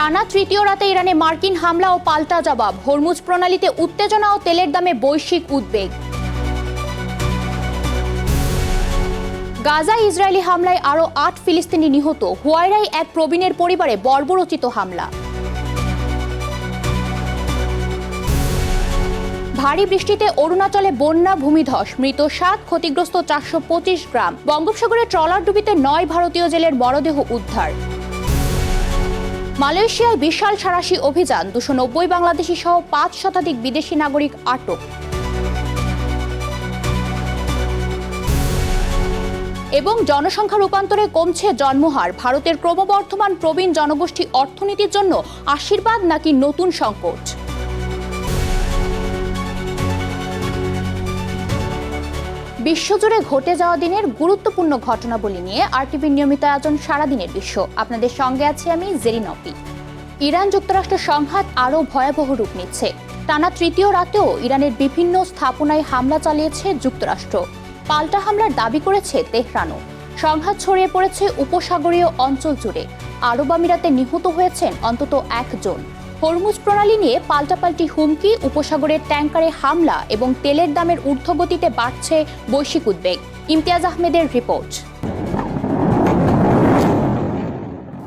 টানা তৃতীয় রাতে ইরানে মার্কিন হামলা ও পাল্টা জবাব, হরমুজ প্রণালীতে উত্তেজনা ও তেলের দামে বৈশ্বিক উদ্বেগ। গাজায় ইসরায়েলি হামলায় আরও ৮ ফিলিস্তিনি নিহত, হুয়াইরায় এক প্রবীণের পরিবারে বর্বরোচিত হামলা। ভারী বৃষ্টিতে অরুণাচলে বন্যা, ভূমিধস, মৃত ৭, ক্ষতিগ্রস্ত ৪২৫ গ্রাম। বঙ্গোপসাগরে ট্রলারডুবিতে ৯ ভারতীয় জেলের মরদেহ উদ্ধার। মালয়েশিয়ায় বিশাল সাঁড়াশি অভিযান, ২৯০ বাংলাদেশি সহ ৫ শতাধিক বিদেশি নাগরিক আটক। এবং জনসংখ্যা রূপান্তরে কমছে জন্মহার, ভারতের ক্রমবর্ধমান প্রবীণ জনগোষ্ঠী অর্থনীতির জন্য আশীর্বাদ নাকি নতুন সংকট। বিশ্বজুড়ে ঘটে যাওয়া দিনের গুরুত্বপূর্ণ ঘটনাবলী নিয়ে আরটিভির নিয়মিত আয়োজন সারাদিনের বিশ্ব। আপনাদের সঙ্গে আছি আমি জেরিন অপি। ইরান যুক্তরাষ্ট্র সংঘাত আরও ভয়াবহ রূপ নিচ্ছে। টানা তৃতীয় রাতেও ইরানের বিভিন্ন স্থাপনায় হামলা চালিয়েছে যুক্তরাষ্ট্র। পাল্টা হামলার দাবি করেছে তেহরানও। সংঘাত ছড়িয়ে পড়েছে উপসাগরীয় অঞ্চল জুড়ে। আরব আমিরাতে নিহত হয়েছেন অন্তত ১ জন। হরমুজ প্রণালী নিয়ে পাল্টাপাল্টি হুমকি, উপসাগরের ট্যাঙ্কারে হামলা এবং তেলের দামের ঊর্ধ্বগতিতে বাড়ছে বৈশ্বিক উদ্বেগ। ইমতিয়াজ আহমেদের রিপোর্ট।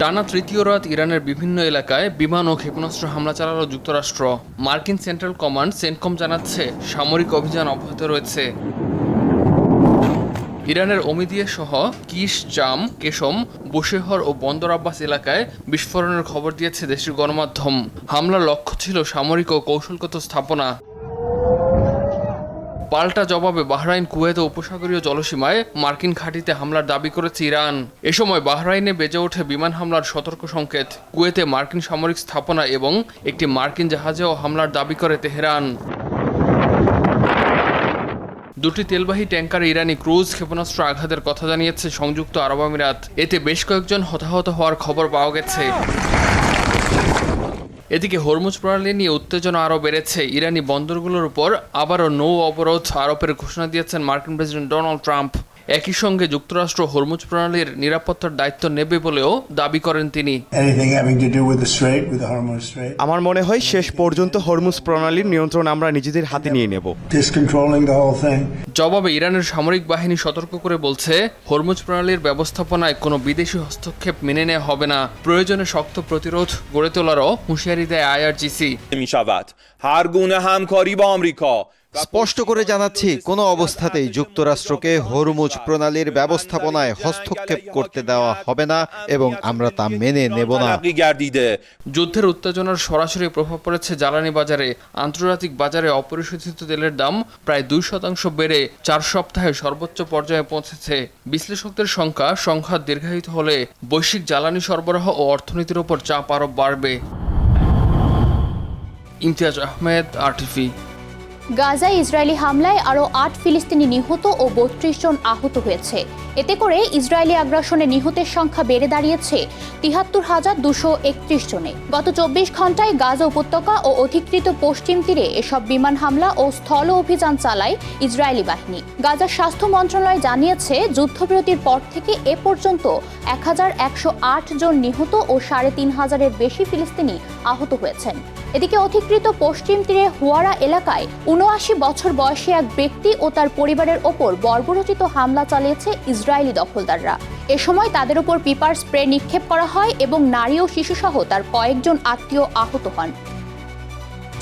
টানা তৃতীয় রাত ইরানের বিভিন্ন এলাকায় বিমান ও ক্ষেপণাস্ত্র হামলা চালালো যুক্তরাষ্ট্র। মার্কিন সেন্ট্রাল কমান্ড সেন্টকম জানাচ্ছে সামরিক অভিযান অব্যাহত রয়েছে। ইরানের ওমিদিয়া সহ কিশ, জাম, কেশম, বুশেহর ও বন্দর আব্বাস এলাকায় বিস্ফোরণের খবর দিয়েছে দেশটির গণমাধ্যম। হামলার লক্ষ্য ছিল সামরিক ও কৌশলগত স্থাপনা। পাল্টা জবাবে বাহরাইন, কুয়েত ও উপসাগরীয় জলসীমায় মার্কিন ঘাঁটিতে হামলার দাবি করেছে ইরান। এ সময় বাহরাইনে বেজে ওঠে বিমান হামলার সতর্ক সংকেত। কুয়েতে মার্কিন সামরিক স্থাপনা এবং একটি মার্কিন জাহাজেও হামলার দাবি করে তেহরান। দুটি তেলবাহী ট্যাঙ্কারে ইরানি ক্রুজ ক্ষেপণাস্ত্র আঘাতের কথা জানিয়েছে সংযুক্ত আরব আমিরাত। এতে বেশ কয়েকজন হতাহত হওয়ার খবর পাওয়া গেছে। এদিকে হরমুজ প্রণালী নিয়ে উত্তেজনা আরও বেড়েছে। ইরানি বন্দরগুলোর উপর আবারও নৌ অবরোধ আরোপের ঘোষণা দিয়েছেন মার্কিন প্রেসিডেন্ট ডোনাল্ড ট্রাম্প। একই সঙ্গে যুক্তরাষ্ট্র হরমুজ প্রণালীর নিরাপত্তার দায়িত্ব নেবে বলেও দাবি করেন তিনি। আমার মনে হয় শেষ পর্যন্ত হরমুজ প্রণালীর নিয়ন্ত্রণ আমরা নিজেদের হাতে নিয়ে নেব। জবাবে ইরানের সামরিক বাহিনী সতর্ক করে বলছে, হরমুজ প্রণালীর ব্যবস্থাপনায় কোনো বিদেশি হস্তক্ষেপ মেনে নেওয়া হবে না। প্রয়োজনে শক্ত প্রতিরোধ গড়ে তোলারও হুঁশিয়ারি দেয় আইআরজিসি। স্পষ্ট করে জানাচ্ছি, কোনো অবস্থাতেই যুক্তরাষ্ট্রকে হরমুজ প্রণালীর ব্যবস্থাপনায় হস্তক্ষেপ করতে দেওয়া হবে না এবং আমরা তা মেনে নেব না। যুদ্ধের উত্তেজনার সরাসরি প্রভাব পড়েছে জ্বালানি বাজারে। আন্তর্জাতিক বাজারে অপরিশোধিত তেলের দাম প্রায় ২% বেড়ে ৪ সপ্তাহে সর্বোচ্চ পর্যায়ে পৌঁছেছে। বিশ্লেষকদের সংঘাত দীর্ঘায়িত হলে বৈশ্বিক জ্বালানি সরবরাহ ও অর্থনীতির উপর চাপ আরও বাড়বে। ইমতিয়াজ আহমেদ, আরটিভি। গাজায় ইসরায়েলি হামলায় আরও ৮ ফিলিস্তিনি নিহত ও ৩২ জন আহত হয়েছে। এতে করে ইসরায়েলি আগ্রাসনে নিহতের সংখ্যা বেড়ে দাঁড়িয়েছে ৭৩,২৩১ জনে। গত ২৪ ঘন্টায় গাজা উপত্যকা ও অধিকৃত পশ্চিম তীরে এসব বিমান হামলা ও স্থল অভিযান চালায় ইসরায়েলি বাহিনী। গাজার স্বাস্থ্য মন্ত্রণালয় জানিয়েছে, যুদ্ধবিরতির পর থেকে এ পর্যন্ত ১,১০৮ জন নিহত ও ৩,৫০০-এর বেশি ফিলিস্তিনি আহত হয়েছেন। এদিকে অধিকৃত পশ্চিম তীরে হুয়ারা এলাকায় ৭৯ বছর বয়সী এক ব্যক্তি ও তার পরিবারের ওপর বর্বরোচিত হামলা চালিয়েছে ইসরায়েলি দখলদাররা। এ সময় তাদের ওপর পিপার স্প্রে নিক্ষেপ করা হয় এবং নারী ও শিশুসহ তার কয়েকজন আত্মীয় আহত হন।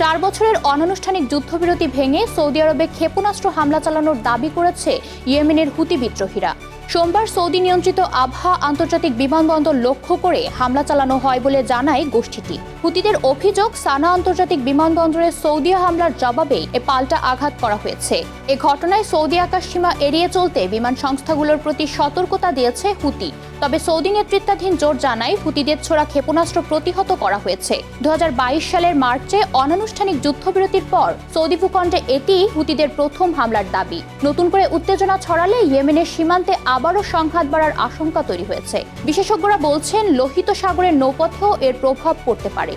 ৪ বছরের অনানুষ্ঠানিক যুদ্ধবিরতি ভেঙে সৌদি আরবে ক্ষেপণাস্ত্র হামলা চালানোর দাবি করেছে ইয়েমেনের হুতি বিদ্রোহীরা। সোমবার সৌদি নিয়ন্ত্রিত আবহা আন্তর্জাতিক বিমানবন্দর লক্ষ্য করে হামলা চালানো হয় বলে জানায় গোষ্ঠীটি। হুতিদের অভিযোগ, সানা আন্তর্জাতিক বিমানবন্দরে সৌদি হামলার জবাবে এ পাল্টা আঘাত করা হয়েছে। এ ঘটনায় সৌদি আকাশসীমা এড়িয়ে চলতে বিমান সংস্থাগুলোর প্রতি সতর্কতা দিয়েছে হুতি। তবে সৌদি নেতৃত্বাধীন জোট জানায়, হুতিদের ছোড়া ক্ষেপণাস্ত্র প্রতিহত করা হয়েছে। ২০২২ সালের মার্চে অনানুষ্ঠানিক যুদ্ধবিরতির পর সৌদি ভূখণ্ডে এটি হুতিদের প্রথম হামলার দাবি। নতুন করে উত্তেজনা ছড়ালে ইয়েমেনের সীমান্তে আবারও সংঘাত বাড়ার আশঙ্কা তৈরি হয়েছে। বিশেষজ্ঞরা বলছেন, লোহিত সাগরের নৌপথেও এর প্রভাব পড়তে পারে।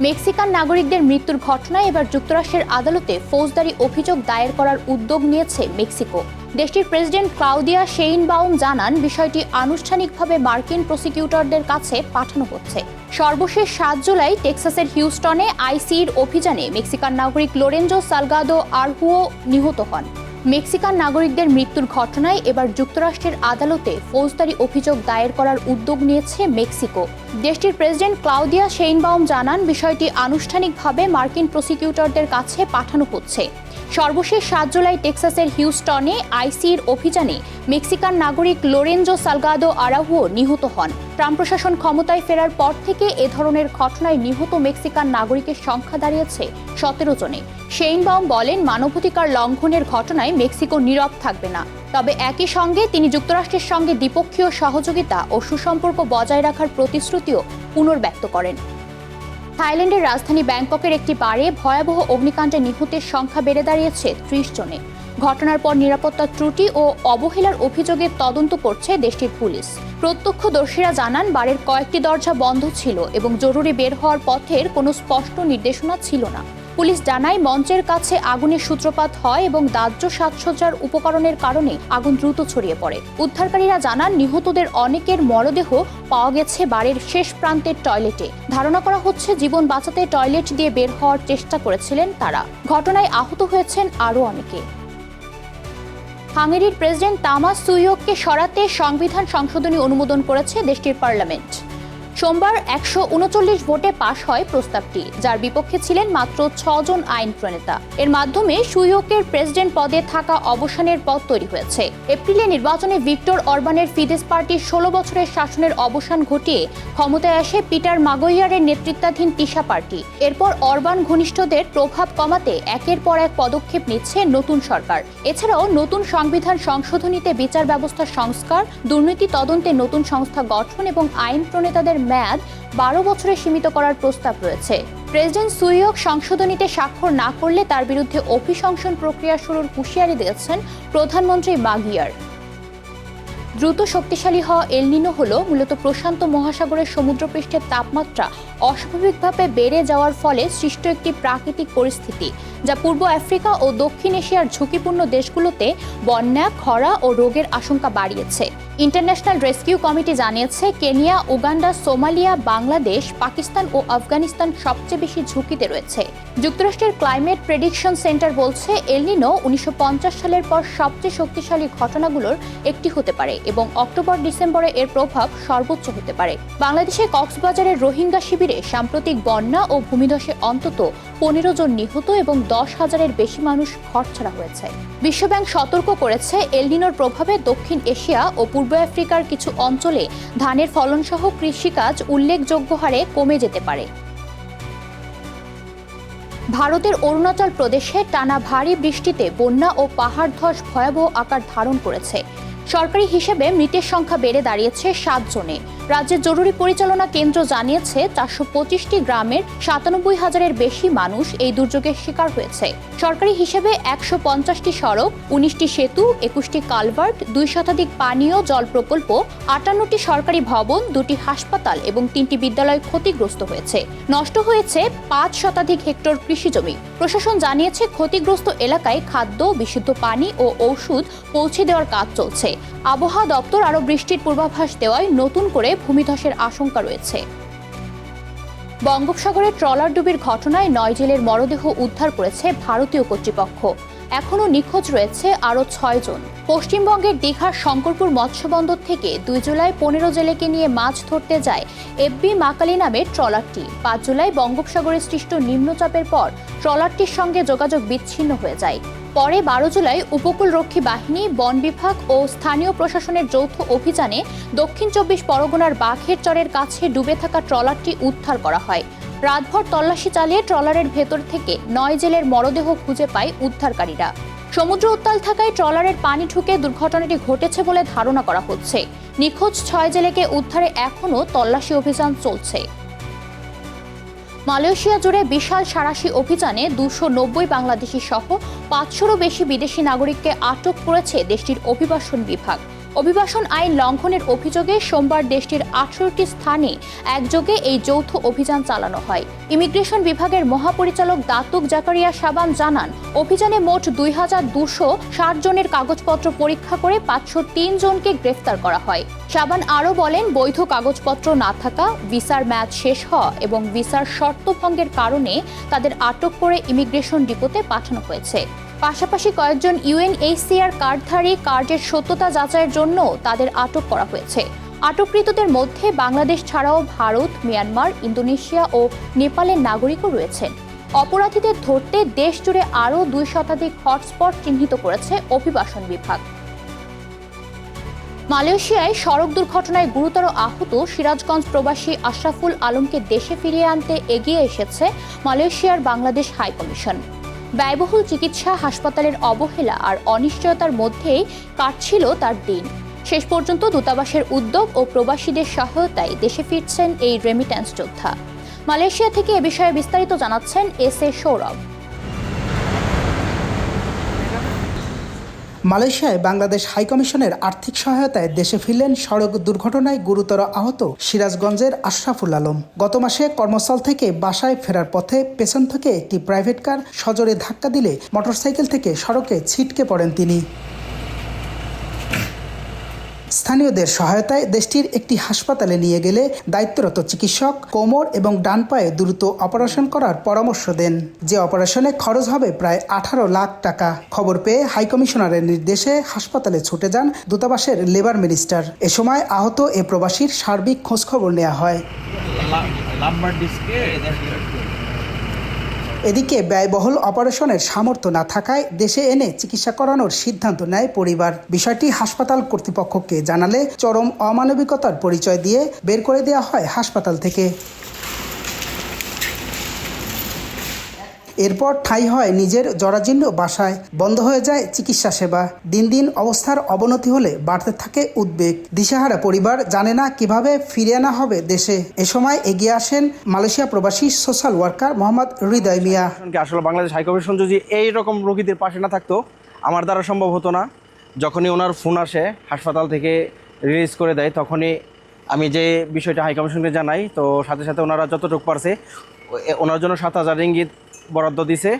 মেক্সিকান নাগরিকদের মৃত্যুর ঘটনায় এবার যুক্তরাষ্ট্রের আদালতে ফৌজদারি অভিযোগ দায়ের করার উদ্যোগ নিয়েছে মেক্সিকো। দেশটির প্রেসিডেন্ট ক্লাউদিয়া শেইনবাউম জানান, বিষয়টি আনুষ্ঠানিকভাবে মার্কিন প্রসিকিউটরদের কাছে পাঠানো হচ্ছে। সর্বশেষ 7 জুলাই টেক্সাসের হিউস্টনে আইসির অভিযানে মেক্সিকান নাগরিক লোরেঞ্জো সালগাদো আরহুও নিহত হন। মেক্সিকান নাগরিকদের মৃত্যুর ঘটনায় এবার যুক্তরাষ্ট্রের আদালতে ফৌজদারি অভিযোগ দায়ের করার উদ্যোগ নিয়েছে মেক্সিকো। দেশটির প্রেসিডেন্ট ক্লাউদিয়া শেইনবাউম জানান, বিষয়টি আনুষ্ঠানিকভাবে মার্কিন প্রসিকিউটরদের কাছে পাঠানো হচ্ছে। সর্বশেষ 7 জুলাই টেক্সাসের হিউস্টনে আইসির অভিযানে মেক্সিকান নাগরিক লোরেঞ্জো সালগাদো আরাহুও নিহত হন। ট্রাম্প প্রশাসন ক্ষমতায় ফেরার পর থেকে এ ধরনের ঘটনায় নিহত মেক্সিকান নাগরিকের সংখ্যা দাঁড়িয়েছে 17 জনে। শেইনবাউম বলেন, মানবাধিকার লঙ্ঘনের ঘটনায় মেক্সিকো নীরব থাকবে না। তবে একই সঙ্গে তিনি যুক্তরাষ্ট্রের সঙ্গে দ্বিপক্ষীয় সহযোগিতা ও সুসম্পর্ক বজায় রাখার প্রতিশ্রুতিও পুনর্ব্যক্ত করেন। থাইল্যান্ডের রাজধানী ব্যাংককের একটি বারে ভয়াবহ অগ্নিকাণ্ডে নিহতের সংখ্যা বেড়ে দাঁড়িয়েছে 30 জনে। ঘটনার পর নিরাপত্তা ত্রুটি ও অবহেলার অভিযোগে তদন্ত করছে দেশটির পুলিশ। প্রত্যক্ষদর্শীরা জানান, বারের কয়েকটি দরজা বন্ধ ছিল এবং জরুরি বের হওয়ার পথের কোনো স্পষ্ট নির্দেশনা ছিল না। পুলিশ জানায়, মঞ্চের কাছে আগুনের সূত্রপাত হয় এবং দাহ্য সাজসজ্জার উপকরণের কারণে আগুন দ্রুত ছড়িয়ে পড়ে। উদ্ধারকারীরা জানান, নিহতদের অনেকের মরদেহ পাওয়া গেছে বারের শেষ প্রান্তের টয়লেটে। ধারণা করা হচ্ছে জীবন বাঁচাতে টয়লেট দিয়ে বের হওয়ার চেষ্টা করেছিলেন তারা। ঘটনায় আহত হয়েছেন আরও অনেকে। হাঙ্গেরির প্রেসিডেন্ট তামাস সুইয়োককে সরাতে সংবিধান সংশোধনী অনুমোদন করেছে দেশটির পার্লামেন্ট। সোমবার 139 ভোটে পাশ হয় প্রস্তাবটি, যার বিপক্ষে ছিলেন মাত্র 6 জন আইন প্রণেতা। এর মাধ্যমে সুইয়োকের প্রেসিডেন্ট পদে থাকা অবসানের পথ তৈরি হয়েছে। এপ্রিলে নির্বাচনে ভিক্টর অরবানের ফিদেস পার্টির 16 বছরের শাসনের অবসান ঘটিয়ে ক্ষমতায় আসে পিটার মাগোইয়ারের নেতৃত্বাধীন তিসা পার্টি। এরপর অরবান ঘনিষ্ঠদের প্রভাব কমাতে একের পর এক পদক্ষেপ নিচ্ছে নতুন সরকার। এছাড়াও নতুন সংবিধান সংশোধনীতে বিচার ব্যবস্থা সংস্কার, দুর্নীতি তদন্তে নতুন সংস্থা গঠন এবং আইন প্রণেতাদের মেয়াদ 12 বছরে সীমিত করার প্রস্তাব রয়েছে। প্রেসিডেন্ট সুইয়োক সংশোধনীতে স্বাক্ষর না করলে তার বিরুদ্ধে অভিশংসন প্রক্রিয়া শুরুর হুঁশিয়ারি দিয়েছেন প্রধানমন্ত্রী মাগিয়ার। দ্রুত শক্তিশালী হওয়া এল নিনো হল মূলত প্রশান্ত মহাসাগরের সমুদ্রপৃষ্ঠের তাপমাত্রা অস্বাভাবিকভাবে বেড়ে যাওয়ার ফলে সৃষ্ট একটি প্রাকৃতিক পরিস্থিতি, যা পূর্ব আফ্রিকা ও দক্ষিণ এশিয়ার ঝুঁকিপূর্ণ দেশগুলোতে বন্যা, খরা ও রোগের আশঙ্কা বাড়িয়েছে। ইন্টারন্যাশনাল রেস্কিউ কমিটি জানিয়েছে, Kenya, Uganda, Somalia, Bangladesh, Pakistan ও আফগানিস্তান সবচেয়ে বেশি ঝুঁকিতে রয়েছে। যুক্তরাষ্ট্রের ক্লাইমেট প্রেডিকশন সেন্টার বলছে, এল নিনো 1950 সালের পর সবচেয়ে শক্তিশালী ঘটনাগুলোর একটি হতে পারে এবং অক্টোবর-ডিসেম্বরে এর প্রভাব সর্বোচ্চ হতে পারে। বাংলাদেশের কক্সবাজারের রোহিঙ্গা শিবিরে সাম্প্রতিক বন্যা ও ভূমিধসে অন্তত 15 জন নিহত এবং 10,000-এর বেশি মানুষ ঘরছাড়া হয়েছে। বিশ্বব্যাংক সতর্ক করেছে, এল নিনোর প্রভাবে দক্ষিণ এশিয়া ও পূর্ব আফ্রিকার কিছু অঞ্চলে ধানের ফলনসহ কৃষিকাজ উল্লেখযোগ্য হারে কমে যেতে পারে। ভারতের অরুণাচল প্রদেশে টানা ভারী বৃষ্টিতে বন্যা ও পাহাড় ধস ভয়াবহ আকার ধারণ করেছে। সরকারি হিসেবে মৃতের সংখ্যা বেড়ে দাঁড়িয়েছে 7 জনে। রাজ্যের জরুরি পরিচালনা কেন্দ্র জানিয়েছে, 425টি গ্রামের 97,000-এর বেশি মানুষ এই দুর্যোগের শিকার হয়েছে। সরকারি হিসেবে 150টি সড়ক, 19টি সেতু, 21টি কালভার্ট, 2 শতাধিক পানীয় জল প্রকল্প, 58টি সরকারি ভবন, 2টি হাসপাতাল এবং 3টি বিদ্যালয় ক্ষতিগ্রস্ত হয়েছে। নষ্ট হয়েছে 5 শতাধিক হেক্টর কৃষিজমি। প্রশাসন জানিয়েছে, ক্ষতিগ্রস্ত এলাকায় খাদ্য, বিশুদ্ধ পানি ও ঔষধ পৌঁছে দেওয়ার কাজ চলছে। আবহাওয়া দপ্তর আরও বৃষ্টির পূর্বাভাস দেওয়ায় নতুন করে ভূমিধসের আশঙ্কা রয়েছে। বঙ্গোপসাগরে ট্রলার ডুবির ঘটনায় 9 জেলের মরদেহ উদ্ধার করেছে ভারতীয় কর্তৃপক্ষ। এখনও নিখোঁজ রয়েছে আরও 6 জন। পশ্চিমবঙ্গের দীঘার শঙ্করপুর মৎস্যবন্দর থেকে 2 জুলাই 15 জেলেকে নিয়ে মাছ ধরতে যায় এফবি মাকালি নামের ট্রলারটি। 5 জুলাই বঙ্গোপসাগরে সৃষ্ট নিম্নচাপের পর ট্রলারটির সঙ্গে যোগাযোগ বিচ্ছিন্ন হয়ে যায়। পরে 12 জুলাই উপকূলরক্ষী বাহিনী, বন বিভাগ ও স্থানীয় প্রশাসনের যৌথ অভিযানে দক্ষিণ 24 পরগনার বাঘের চরের কাছে ডুবে থাকা ট্রলারটি উদ্ধার করা হয়। রাতভর তল্লাশি চালিয়ে ট্রলারের ভেতর থেকে 9 জেলের মরদেহ খুঁজে পায় উদ্ধারকারীরা। সমুদ্র উত্তাল থাকায় ট্রলারের পানি ঢুকে দুর্ঘটনাটি ঘটেছে বলে ধারণা করা হচ্ছে। নিখোঁজ 6 জেলেকে উদ্ধারে এখনও তল্লাশি অভিযান চলছে। মালয়েশিয়া জুড়ে বিশাল সাঁড়াশি অভিযানে 290 বাংলাদেশি সহ 500-রও বেশি বিদেশি নাগরিককে আটক করেছে দেশটির অভিবাসন বিভাগ। অভিবাসন আইন লঙ্ঘনের অভিযোগে সোমবার দেশটির 18টি স্থানে একযোগে এই যৌথ অভিযান চালানো হয়। ইমিগ্রেশন বিভাগের মহাপরিচালক দাতুক জাকারিয়া শাবান জানান, অভিযানে মোট 2260 জনের কাগজপত্র পরীক্ষা করে 503 জনকে গ্রেফতার করা হয়। শাবান আরও বলেন, বৈধ কাগজপত্র না থাকা, ভিসার মেয়াদ শেষ হওয়া এবং ভিসার শর্ত ভঙ্গের কারণে তাদের আটক করে ইমিগ্রেশন ডিপোতে পাঠানো হয়েছে। পাশাপাশি কয়েকজন UNHCR কার্ডধারী কার্ডের সত্যতা যাচাইয়ের জন্য তাদের আটক করা হয়েছে। আটককৃতদের মধ্যে বাংলাদেশ ছাড়াও ভারত, মিয়ানমার, ইন্দোনেশিয়া ও নেপালের নাগরিকও রয়েছেন। অপরাধীদের ধরতে দেশ জুড়ে আরও 2 শতাধিক হটস্পট চিহ্নিত করেছে অভিবাসন বিভাগ। মালয়েশিয়ায় সড়ক দুর্ঘটনায় গুরুতর আহত সিরাজগঞ্জ প্রবাসী আশরাফুল আলমকে দেশে ফিরিয়ে আনতে এগিয়ে এসেছে মালয়েশিয়ার বাংলাদেশ হাইকমিশন। ব্যয়বহুল চিকিৎসা, হাসপাতালের অবহেলা আর অনিশ্চয়তার মধ্যেই কাটছিল তার দিন। শেষ পর্যন্ত দূতাবাসের উদ্যোগ ও প্রবাসীদের সহায়তায় দেশে ফিরছেন এই রেমিট্যান্স যোদ্ধা। মালয়েশিয়া থেকে এ বিষয়ে বিস্তারিত জানাচ্ছেন SA সৌরভ। মালয়েশিয়ায় বাংলাদেশ হাইকমিশনের আর্থিক সহায়তায় দেশে ফিরলেন সড়ক দুর্ঘটনায় গুরুতর আহত সিরাজগঞ্জের আশরাফুল আলম। গত মাসে কর্মস্থল থেকে বাসায় ফেরার পথে পেছন থেকে একটি প্রাইভেট কার সজোরে ধাক্কা দিলে মোটরসাইকেল থেকে সড়কে ছিটকে পড়েন তিনি। স্থানীয়দের সহায়তায় দেশটির একটি হাসপাতালে নিয়ে গেলে দায়িত্বরত চিকিৎসক কোমর এবং ডান পায়ে দ্রুত অপারেশন করার পরামর্শ দেন, যে অপারেশনে খরচ হবে প্রায় 18 লাখ টাকা। খবর পেয়ে হাইকমিশনারের নির্দেশে হাসপাতালে ছুটে যান দূতাবাসের লেবার মিনিস্টার। এ সময় আহত এ প্রবাসীর সার্বিক খোঁজখবর নেওয়া হয়। এদিকে ব্যয়বহুল অপারেশনের সামর্থ্য না থাকায় দেশে এনে চিকিৎসা করানোর সিদ্ধান্ত নেয় পরিবার। বিষয়টি হাসপাতাল কর্তৃপক্ষকে জানালে চরম অমানবিকতার পরিচয় দিয়ে বের করে দেওয়া হয় হাসপাতাল থেকে। এরপর ঠাঁই হয় নিজের জরাজীর্ণ বাসায়, বন্ধ হয়ে যায় চিকিৎসা সেবা। দিন দিন অবস্থার অবনতি হলে বাড়তে থাকে উদ্বেগ। দিশেহারা পরিবার জানে না কিভাবে ফিরে আনা হবে দেশে। এ সময় এগিয়ে আসেন মালয়েশিয়া প্রবাসী সোশ্যাল ওয়ার্কার মোহাম্মদ হৃদয় মিয়া। আসলে বাংলাদেশ হাইকমিশন যদি এই রকম রোগীদের পাশে না থাকতো আমার দ্বারা সম্ভব হতো না। যখনই ওনার ফোন আসে হাসপাতাল থেকে রিলিজ করে দেয়, তখনই আমি যে বিষয়টা হাইকমিশনকে জানাই, তো সাথে সাথে ওনারা যতটুকু পারছে ওনার জন্য 7,000 রিঙ্গিত বরাদ্দ দিছে।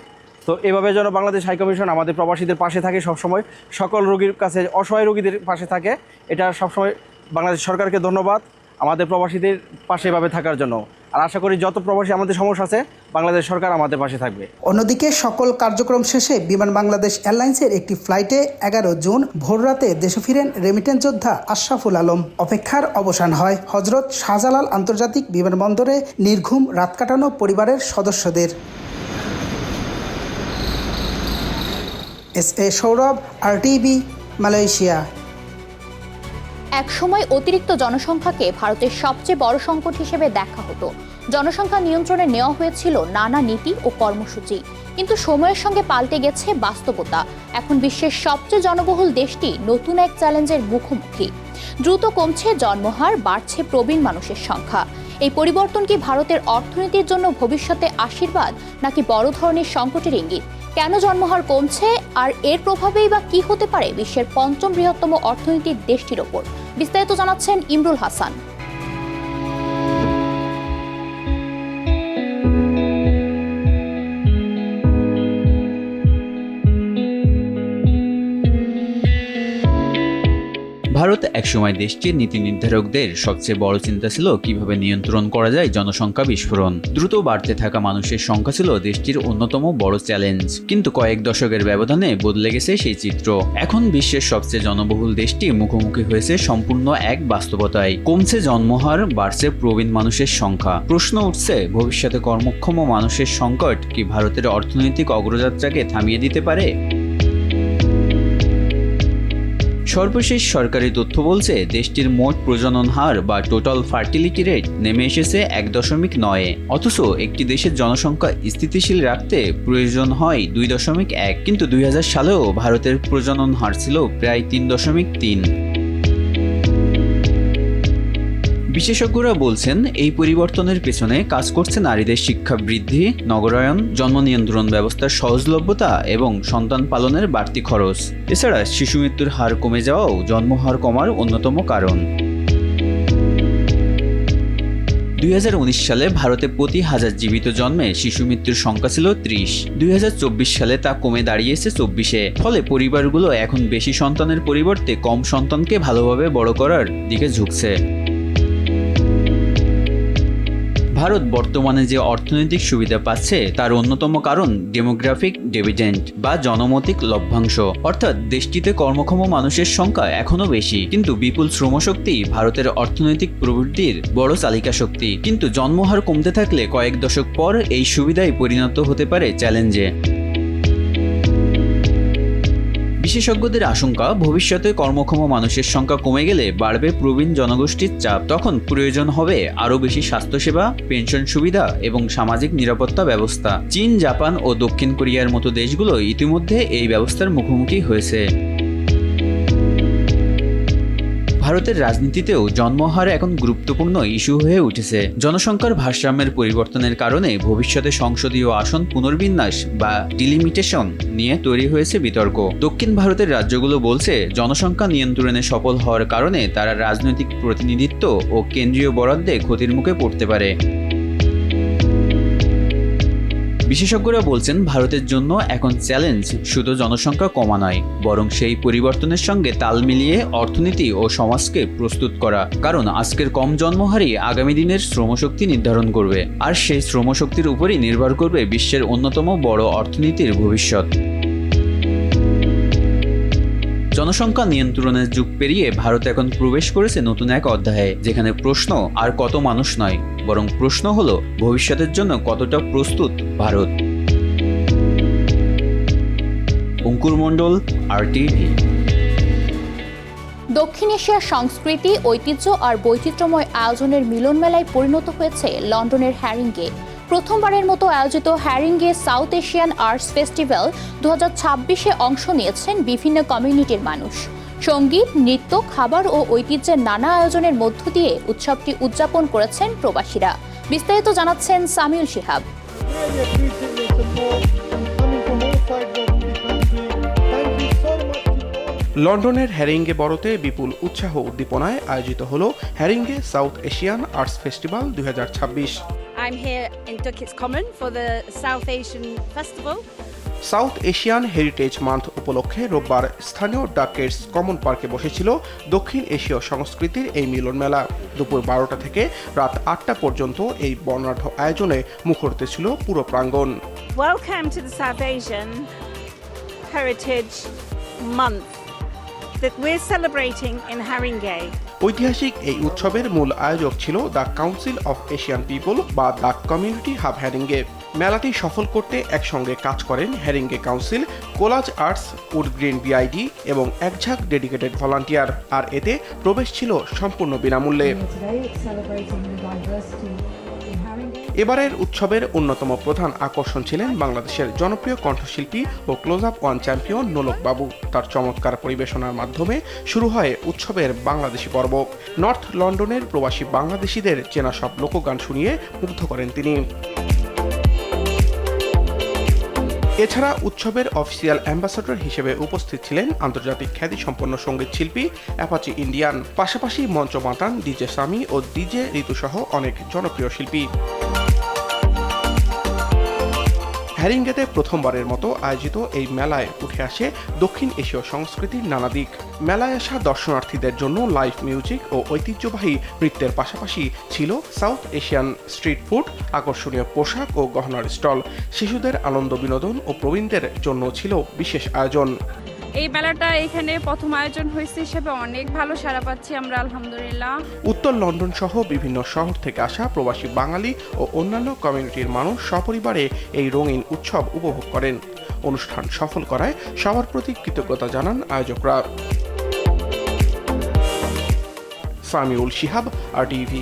তো এভাবে যেন বাংলাদেশ হাইকমিশন আমাদের প্রবাসীদের পাশে থাকে, সবসময় সকল রোগীর কাছে, অসহায় রোগীদের পাশে থাকে। এটা সবসময় বাংলাদেশ সরকারকে ধন্যবাদ আমাদের প্রবাসীদের পাশে এভাবে থাকার জন্য। আর আশা করি যত প্রবাসী আমাদের সমস্যা আছে বাংলাদেশ সরকার আমাদের পাশে থাকবে। অন্যদিকে সকল কার্যক্রম শেষে বিমান বাংলাদেশ এয়ারলাইন্সের একটি ফ্লাইটে 11 জুন ভোররাতে দেশে ফিরেন রেমিটেন্স যোদ্ধা আশরাফুল আলম। অপেক্ষার অবসান হয় হজরত শাহজালাল আন্তর্জাতিক বিমানবন্দরে নির্ঘুম রাত কাটানো পরিবারের সদস্যদের। SA Sourav, RTV, Malaysia. একসময় অতিরিক্ত জনসংখ্যাকে ভারতের সবচেয়ে বড় সংকট হিসেবে দেখা হতো। জনসংখ্যা নিয়ন্ত্রণে নেওয়া হয়েছিল নানা নীতি ও কর্মসূচি, কিন্তু সময়ের সঙ্গে পাল্টে গেছে বাস্তবতা। এখন বিশ্বের সবচেয়ে জনবহুল দেশটি নতুন এক চ্যালেঞ্জের মুখোমুখি। দ্রুত কমছে জন্মহার, বাড়ছে প্রবীণ মানুষের সংখ্যা। এই পরিবর্তন কি ভারতের অর্থনীতির জন্য ভবিষ্যতে আশীর্বাদ নাকি বড় ধরনের সংকটের ইঙ্গিত? কেন জন্মহার কমছে আর এর প্রভাবেই বা কি হতে পারে বিশ্বের 5ম বৃহত্তম অর্থনীতির দেশটির ওপর? বিস্তারিত জানাচ্ছেন ইমরুল হাসান। ভারত একসময় দেশটির নীতি নির্ধারকদের সবচেয়ে বড় চিন্তা ছিল কিভাবে নিয়ন্ত্রণ করা যায় জনসংখ্যা বিস্ফোরণ। দ্রুত বাড়তে থাকা মানুষের সংখ্যা ছিল দেশটির অন্যতম বড় চ্যালেঞ্জ। কিন্তু কয়েক দশকের ব্যবধানে বদলে গেছে সেই চিত্র। এখন বিশ্বের সবচেয়ে জনবহুল দেশটি মুখোমুখি হয়েছে সম্পূর্ণ এক বাস্তবতায়। কমছে জন্মহার, বাড়ছে প্রবীণ মানুষের সংখ্যা। প্রশ্ন উঠছে, ভবিষ্যতে কর্মক্ষম মানুষের সংকট কি ভারতের অর্থনৈতিক অগ্রযাত্রাকে থামিয়ে দিতে পারে? সর্বশেষ সরকারি তথ্য বলছে দেশটির মোট প্রজনন হার বা টোটাল ফার্টিলিটি রেট নেমে এসেছে 1.9। অথচ একটি দেশের জনসংখ্যা স্থিতিশীল রাখতে প্রয়োজন হয় 2.1। কিন্তু 2000 সালেও ভারতের প্রজনন হার ছিল প্রায় 3.3। বিশেষজ্ঞরা বলছেন এই পরিবর্তনের পেছনে কাজ করছে নারীদের শিক্ষা বৃদ্ধি, নগরায়ন, জন্ম নিয়ন্ত্রণ ব্যবস্থার সহজলভ্যতা এবং সন্তান পালনের বাড়তি খরচ। এছাড়া শিশু মৃত্যুর হার কমে যাওয়াও জন্মহার কমার অন্যতম কারণ। 2019 সালে ভারতে প্রতি 1000 জীবিত জন্মে শিশু মৃত্যুর সংখ্যা ছিল 30। 2024 সালে তা কমে দাঁড়িয়েছে 24-এ। ফলে পরিবারগুলো এখন বেশি সন্তানের পরিবর্তে কম সন্তানকে ভালোভাবে বড় করার দিকে ঝুঁকছে। ভারত বর্তমানে যে অর্থনৈতিক সুবিধা পাচ্ছে তার অন্যতম কারণ ডেমোগ্রাফিক ডিভিডেন্ড বা জনমতিক লভ্যাংশ, অর্থাৎ দেশটিতে কর্মক্ষম মানুষের সংখ্যা এখনো বেশি, কিন্তু বিপুল শ্রমশক্তি ভারতের অর্থনৈতিক প্রবৃদ্ধির বড় চালিকা শক্তি। কিন্তু জন্মহার কমতে থাকলে কয়েক দশক পর এই সুবিধাই পরিণত হতে পারে চ্যালেঞ্জে। বিশেষজ্ঞদের আশঙ্কা, ভবিষ্যতে কর্মক্ষম মানুষের সংখ্যা কমে গেলে বাড়বে প্রবীণ জনগোষ্ঠীর চাপ। তখন প্রয়োজন হবে আরও বেশি স্বাস্থ্যসেবা, পেনশন সুবিধা এবং সামাজিক নিরাপত্তা ব্যবস্থা। চীন, জাপান ও দক্ষিণ কোরিয়ার মতো দেশগুলো ইতিমধ্যে এই ব্যবস্থার মুখোমুখি হয়েছে। ভারতের রাজনীতিতেও জন্মহার এখন গুরুত্বপূর্ণ ইস্যু হয়ে উঠেছে। জনসংখ্যার ভারসাম্যের পরিবর্তনের কারণে ভবিষ্যতে সংসদীয় আসন পুনর্বিন্যাস বা ডিলিমিটেশন নিয়ে তৈরি হয়েছে বিতর্ক। দক্ষিণ ভারতের রাজ্যগুলো বলছে জনসংখ্যা নিয়ন্ত্রণে সফল হওয়ার কারণে তারা রাজনৈতিক প্রতিনিধিত্ব ও কেন্দ্রীয় বরাদ্দে ক্ষতির মুখে পড়তে পারে। বিশেষজ্ঞরা বলছেন ভারতের জন্য এখন চ্যালেঞ্জ শুধু জনসংখ্যা কমা নয়, বরং সেই পরিবর্তনের সঙ্গে তাল মিলিয়ে অর্থনীতি ও সমাজকে প্রস্তুত করা। কারণ আজকের কম জন্মহারই আগামী দিনের শ্রমশক্তি নির্ধারণ করবে, আর সেই শ্রমশক্তির উপরই নির্ভর করবে বিশ্বের অন্যতম বড় অর্থনীতির ভবিষ্যৎ। জনসংখ্যা নিয়ন্ত্রণের যুগ পেরিয়ে ভারত এখন প্রবেশ করেছে নতুন এক অধ্যায়ে, যেখানে প্রশ্ন আর কত মানুষ নয়, বরং প্রশ্ন হলো ভবিষ্যতের জন্য কতটা প্রস্তুত ভারত। অঙ্কুর মণ্ডল, RTV। দক্ষিণ এশিয়ার সংস্কৃতি, ঐতিহ্য আর বৈচিত্র্যময় আয়োজনের মিলন মেলায় পরিণত হয়েছে লন্ডনের হ্যারিংগে। প্রথমবারের মতো আয়োজিত Haringey south Asian arts festival 2026-এ অংশ নিয়েছেন বিভিন্ন কমিউনিটির মানুষ। সঙ্গীত, নৃত্য, খাবার ও ঐতিহ্যের নানা আয়োজনের মধ্য দিয়ে উৎসবটি উদযাপন করেছেন প্রবাসীরা। বিস্তারিত জানাচ্ছেন সামিউল শিহাব। লন্ডনের হ্যারিংগে বড়তে বিপুল উৎসাহ উদ্দীপনায় আয়োজিত হলো Haringey south Asian arts festival 2026। I'm here in Duckett's Common for the South Asian Festival. South Asian heritage month উপলক্ষে রোববার স্থানীয় ডাকেটস কমন পার্কে বসেছিল দক্ষিণ এশীয় সংস্কৃতির এই মিলন মেলা। দুপুর 12টা থেকে রাত 8টা পর্যন্ত এই বর্ণাঢ্য আয়োজনে মুখরিত ছিল পুরো প্রাঙ্গণ। Welcome to the South Asian Heritage Month that we're celebrating in Haringey. ঐতিহাসিক এই উৎসবের মূল আয়োজক ছিল the council of Asian people বা দ্য কমিউনিটি হাব হ্যারিংগে। মেলাটি সফল করতে একসঙ্গে কাজ করেন Haringey council, collage arts, Wood Green BID এবং একঝাঁক ডেডিকেটেড ভলান্টিয়ার। আর এতে প্রবেশ ছিল সম্পূর্ণ বিনামূল্যে। এবারের উৎসবের অন্যতম প্রধান আকর্ষণ ছিলেন বাংলাদেশের জনপ্রিয় কণ্ঠশিল্পী ও ক্লোজ আপ ওয়ান চ্যাম্পিয়ন নোলক বাবু। তার চমৎকার পরিবেশনার মাধ্যমে শুরু হয় উৎসবের বাংলাদেশি পর্ব। নর্থ লন্ডনের প্রবাসী বাংলাদেশিদের চেনা সব লোকগান শুনিয়ে মুগ্ধ করেন তিনি। এছাড়া উৎসবের অফিসিয়াল অ্যাম্বাসাডর হিসেবে উপস্থিত ছিলেন আন্তর্জাতিক খ্যাতিসম্পন্ন সঙ্গীত শিল্পী অ্যাপাচি ইন্ডিয়ান। পাশাপাশি মঞ্চ মাতান ডিজে সামি ও ডিজে ঋতু সহ অনেক জনপ্রিয় শিল্পী। হ্যারিংগেতে প্রথমবারের মতো আয়োজিত এই মেলায় উঠে আসে দক্ষিণ এশীয় সংস্কৃতির নানা দিক। মেলায় আসা দর্শনার্থীদের জন্য লাইভ মিউজিক ও ঐতিহ্যবাহী নৃত্যের পাশাপাশি ছিল সাউথ এশিয়ান স্ট্রিট ফুড, আকর্ষণীয় পোশাক ও গহনার স্টল। শিশুদের আনন্দ বিনোদন ও প্রবীণদের জন্য ছিল বিশেষ আয়োজন। এই মেলাটা এখানে প্রথম আয়োজন হয়েছে হিসেবে অনেক ভালো সাড়া পাচ্ছি আমরা, আলহামদুলিল্লাহ। উত্তর লন্ডন সহ বিভিন্ন শহর থেকে আসা প্রবাসী বাঙালি ও অন্যান্য কমিউনিটির মানুষ সপরিবারে এই রঙিন উৎসব উপভোগ করেন। অনুষ্ঠান সফল করায় সবার প্রতি কৃতজ্ঞতা জানান আয়োজকরা। সামিউল শিহাব, RTV।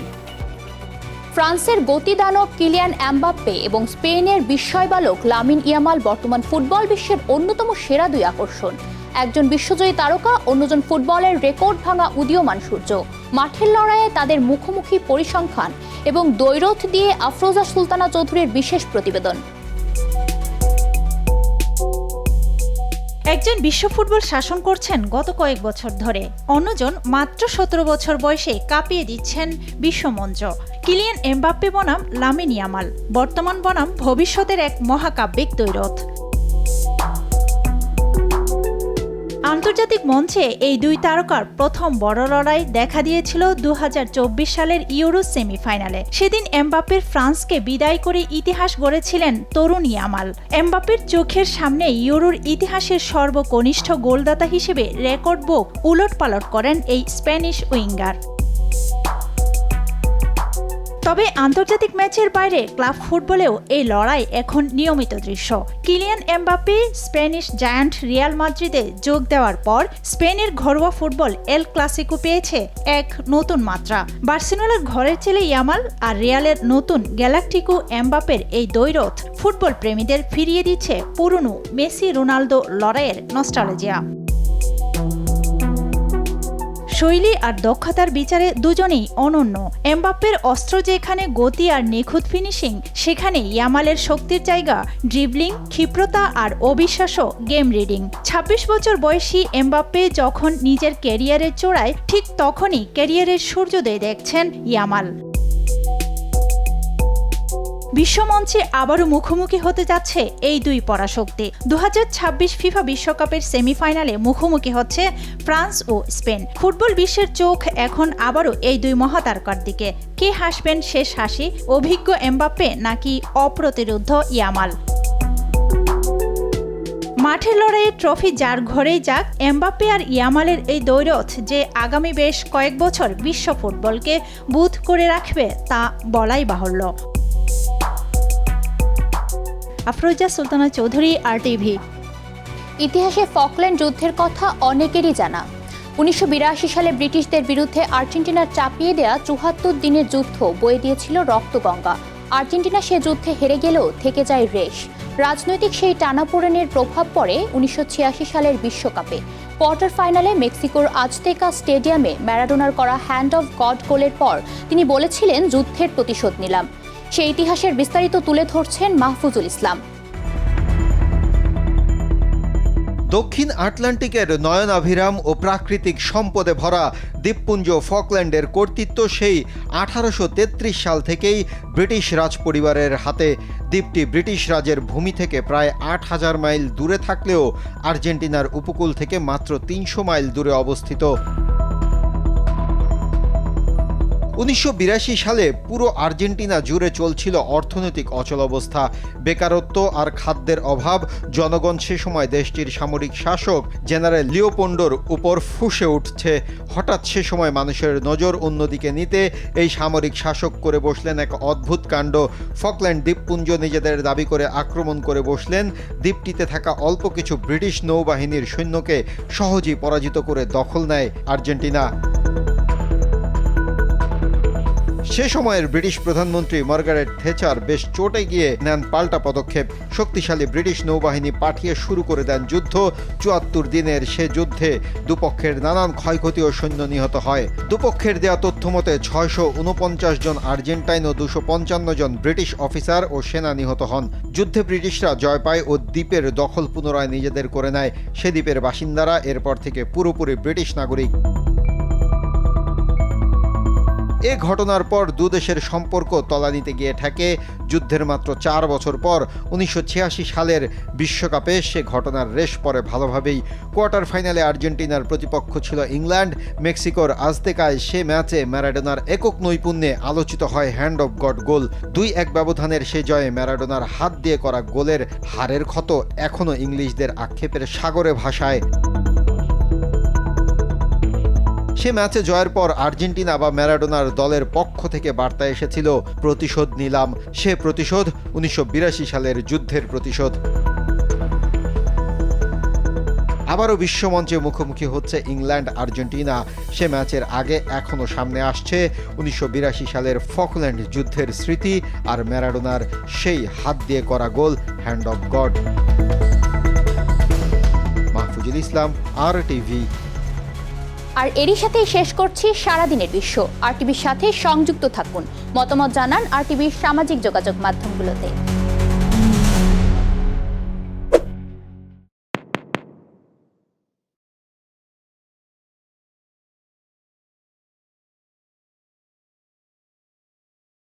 ফ্রান্সের গতিদানব কিলিয়ান এমবাপ্পে এবং স্পেনের বিস্ময়বালক লামিন ইয়ামাল বর্তমান ফুটবল বিশ্বের অন্যতম সেরা দুই আকর্ষণ। একজন বিশ্বজয়ী তারকা, অন্যজন ফুটবলের রেকর্ড ভাঙা উদীয়মান সূর্য। মাঠের লড়াইয়ে তাদের মুখোমুখি পরিসংখ্যান এবং দ্বৈরথ দিয়ে আফরোজা সুলতানা চৌধুরীর বিশেষ প্রতিবেদন। একজন বিশ্ব ফুটবল শাসন করছেন গত কয়েক বছর ধরে, অন্যজন মাত্র 17 বছর বয়সে কাঁপিয়ে দিচ্ছেন বিশ্বমঞ্চ। কিলিয়ান এমবাপ্পে বনাম লামিন ইয়ামাল, বর্তমান বনাম ভবিষ্যতের এক মহাকাব্যিক দ্বৈরথ। আন্তর্জাতিক মঞ্চে এই দুই তারকার প্রথম বড় লড়াই দেখা দিয়েছিল 2024 সালের ইউরো সেমিফাইনালে। সেদিন এমবাপ্পের ফ্রান্সকে বিদায় করে ইতিহাস গড়েছিলেন তরুণ ইয়ামাল। এমবাপ্পের চোখের সামনে ইউরোর ইতিহাসের সর্বকনিষ্ঠ গোলদাতা হিসেবে রেকর্ড বুক উলটপালট করেন এই স্প্যানিশ উইঙ্গার। তবে আন্তর্জাতিক ম্যাচের বাইরে ক্লাব ফুটবলেও এই লড়াই এখন নিয়মিত দৃশ্য। Kylian Mbappe Spanish giant Real মাদ্রিদে যোগ দেওয়ার পর স্পেনের ঘরোয়া ফুটবল এল ক্লাসিকো পেয়েছে এক নতুন মাত্রা। বার্সেলোনার ঘরের ছেলে ইয়ামাল আর রিয়ালের নতুন গ্যালাকটিকো এমবাপ্পের এই দ্বৈরথ ফুটবল প্রেমীদের ফিরিয়ে দিচ্ছে পুরনো মেসি রোনালদো লড়াইয়ের নস্টালজিয়া। শৈলী আর দক্ষতার বিচারে দুজনেই অনন্য। এমবাপ্পের অস্ত্র যেখানে গতি আর নিখুঁত ফিনিশিং, সেখানে ইয়ামালের শক্তির জায়গা ড্রিবলিং, ক্ষিপ্রতা আর অবিশ্বাস্য গেম রিডিং। 26 বছর বয়সী এমবাপ্পে যখন নিজের ক্যারিয়ারের চূড়ায়, ঠিক তখনই ক্যারিয়ারের সূর্যোদয় দেখছেন ইয়ামাল। বিশ্বমঞ্চে আবারও মুখোমুখি হতে যাচ্ছে এই দুই পরাশক্তি। 2026 ফিফা বিশ্বকাপের সেমিফাইনালে মুখোমুখি হচ্ছে ফ্রান্স ও স্পেন। ফুটবল বিশ্বের চোখ এখন আবারও এই দুই মহাতারকার দিকে। কে হাসবেন শেষ হাসি, অভিজ্ঞ এমবাপ্পে নাকি অপ্রতিরোধ্য ইয়ামাল? মাঠের লড়াইয়ে ট্রফি যার ঘরেই যাক, এমবাপ্পে আর ইয়ামালের এই দ্বৈরথ যে আগামী বেশ কয়েক বছর বিশ্ব ফুটবলকে বুঁদ করে রাখবে তা বলাই বাহুল্য। আফরোজা সুলতানা চৌধুরী, RTV। ইতিহাসে ফকল্যান্ড যুদ্ধের কথা অনেকেরই জানা। 1982 সালে ব্রিটিশদের বিরুদ্ধে আর্জেন্টিনার চাপিয়ে দেয়া 74 দিনের যুদ্ধ বয়ে দিয়েছিল রক্তগঙ্গা। আর্জেন্টিনা সে যুদ্ধে হেরে গেলেও থেকে যায় রেশ। রাজনৈতিক সেই টানাপোড়েনের প্রভাব পড়ে 1986 সালের বিশ্বকাপে। কোয়ার্টার ফাইনালে মেক্সিকোর আজতেকা স্টেডিয়ামে ম্যারাডোনার করা হ্যান্ড অফ গড গোলের পর তিনি বলেছিলেন, যুদ্ধের প্রতিশোধ নিলাম। সেই ইতিহাসের বিস্তারিত তুলে ধরছেন মাহফুজুল ইসলাম। দক্ষিণ আটলান্টিকের নয়নাভিরাম ও প্রাকৃতিক সম্পদে ভরা দ্বীপপুঞ্জ ফকল্যান্ডের কর্তৃত্ব সেই 1833 সাল থেকেই ব্রিটিশ রাজপরিবারের হাতে। দ্বীপটি ব্রিটিশ রাজের ভূমি থেকে প্রায় 8000 মাইল দূরে থাকলেও আর্জেন্টিনার উপকূল থেকে মাত্র 300 মাইল দূরে অবস্থিত। 1982 সালে পুরো আর্জেন্টিনা জুড়ে চলছিল অর্থনৈতিক অচলাবস্থা, বেকারত্ব আর খাদ্যের অভাব। জনগণ সে সময় দেশটির সামরিক শাসক জেনারেল লিওপোল্ডোর উপর ফুঁসে উঠছে। হঠাৎ সে সময় মানুষের নজর অন্যদিকে নিতে এই সামরিক শাসক করে বসলেন এক অদ্ভুত কাণ্ড। ফকল্যান্ড দ্বীপপুঞ্জ নিজেদের দাবি করে আক্রমণ করে বসলেন। দ্বীপটিতে থাকা অল্প কিছু ব্রিটিশ নৌবাহিনীর সৈন্যকে সহজেই পরাজিত করে দখল নেয় আর্জেন্টিনা। সে সময়ের ব্রিটিশ প্রধানমন্ত্রী মার্গারেট থেচার বেশ চটে গিয়ে নেন পাল্টা পদক্ষেপ। শক্তিশালী ব্রিটিশ নৌবাহিনী পাঠিয়ে শুরু করে দেন যুদ্ধ। 74 দিনের সে যুদ্ধে দুপক্ষের নানান ক্ষয়ক্ষতি ও সৈন্য নিহত হয়। দুপক্ষের দেয়া তথ্য মতে 649 জন আর্জেন্টাইন ও 255 জন ব্রিটিশ অফিসার ও সেনা নিহত হন। যুদ্ধে ব্রিটিশরা জয় পায় ও দ্বীপের দখল পুনরায় নিজেদের করে নেয়। সে দ্বীপের বাসিন্দারা এরপর থেকে পুরোপুরি ব্রিটিশ নাগরিক। এ ঘটনার পর দুদেশের সম্পর্ক তলানিতে গিয়ে ঠেকে। যুদ্ধের মাত্র 4 বছর পর 1986 সালের বিশ্বকাপে সে ঘটনার রেশ পড়ে ভালোভাবেই। কোয়ার্টার ফাইনালে আর্জেন্টিনার প্রতিপক্ষ ছিল ইংল্যান্ড। মেক্সিকোর আজতেকায় সে ম্যাচে ম্যারাডোনার একক নৈপুণ্যে আলোচিত হয় হ্যান্ড অফ গড গোল। 2-1 ব্যবধানের সে জয়ে ম্যারাডোনার হাত দিয়ে করা গোলের হারের ক্ষত এখনও ইংলিশদের আক্ষেপের সাগরে ভাসায়। সে ম্যাচে জয়ের পর আর্জেন্টিনা বা ম্যারাডোনার দলের পক্ষ থেকে বার্তা এসেছিল, প্রতিশোধ নিলাম। সে প্রতিশোধ 1982 সালের যুদ্ধের প্রতিশোধ। আবারও বিশ্বমঞ্চে মুখোমুখি হচ্ছে ইংল্যান্ড আর্জেন্টিনা। সে ম্যাচের আগে এখনও সামনে আসছে 1982 সালের ফকল্যান্ড যুদ্ধের স্মৃতি আর ম্যারাডোনার সেই হাত দিয়ে করা goal hand of God. Mahfuzul Islam, RTV। আর এরই সাথেই শেষ করছি সারাদিনের বিশ্ব। RTVর সাথে সংযুক্ত থাকুন, মতামত জানান RTVর সামাজিক যোগাযোগ মাধ্যমগুলোতে।